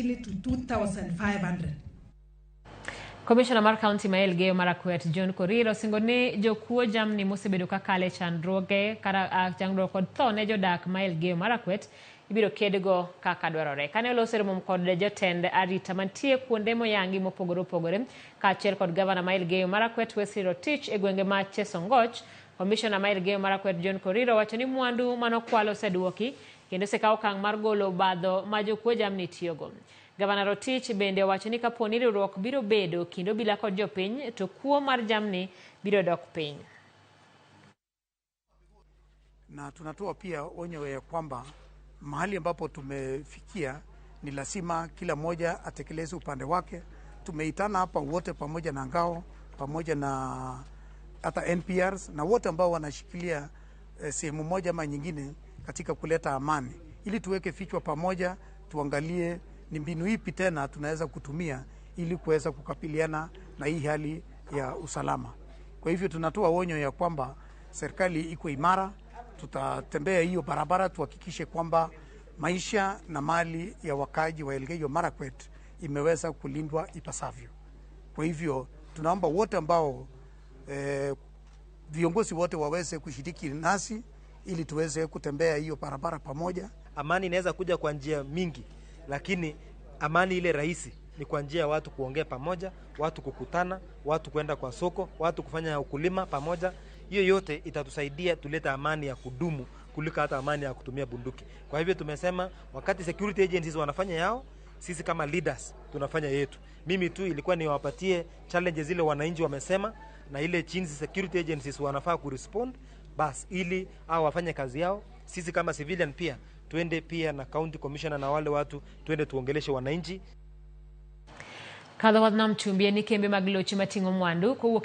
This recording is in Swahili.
to 2,500. Commissioner mar County ma Elgeyo Marakwet John Koriro singoni jokuo jamni mosebedo kakale chandruoge kara chandruok kod tho ne jodak ma Elgeyo Marakwet ibiro kedgo kaka dwarore. Kane olosero mom kod jotend arita mantie kuonde moyangi mopogore opogore kaachiel kod gavana ma Elgeyo Marakwet Wesley Rotich e gwenge ma Chesongoch, Commissioner ma Elgeyo Marakwet John Koriro wacho ni mwandu manokwalo oseduoki kendo sekawo okang' mar golo badho ma jokuo jamni tiyogo. Gavana Rotich bende wacho ni kaponi riwruok biro bedo kendo bila kod jopiny to kuo mar jamni biro dok piny. Na tunatoa pia onyo ya kwamba mahali ambapo tumefikia ni lazima kila mmoja atekeleze upande wake. Tumeitana hapa wote pamoja na ngao, pamoja na hata NPRs na wote ambao wanashikilia sehemu moja ama nyingine katika kuleta amani, ili tuweke vichwa pamoja, tuangalie ni mbinu ipi tena tunaweza kutumia ili kuweza kukabiliana na hii hali ya usalama. Kwa hivyo tunatoa onyo ya kwamba serikali iko imara, tutatembea hiyo barabara tuhakikishe kwamba maisha na mali ya wakazi wa Elgeyo Marakwet imeweza kulindwa ipasavyo. Kwa hivyo tunaomba wote ambao viongozi wote waweze kushiriki nasi ili tuweze kutembea hiyo barabara pamoja. Amani inaweza kuja kwa njia mingi, lakini amani ile rahisi ni kwa njia ya watu kuongea pamoja, watu kukutana, watu kwenda kwa soko, watu kufanya ukulima pamoja. Hiyo yote itatusaidia tuleta amani ya kudumu kuliko hata amani ya kutumia bunduki. Kwa hivyo tumesema wakati security agencies wanafanya yao, sisi kama leaders tunafanya yetu. Mimi tu ilikuwa niwapatie challenges zile wananchi wamesema na ile jinsi security agencies wanafaa kurespond bas ili au wafanye kazi yao. Sisi kama civilian pia tuende pia na county commissioner na wale watu tuende tuongeleshe wananchi. Kadho wadnam chumbie ni kembe maglochi matingo mwandu kuwuok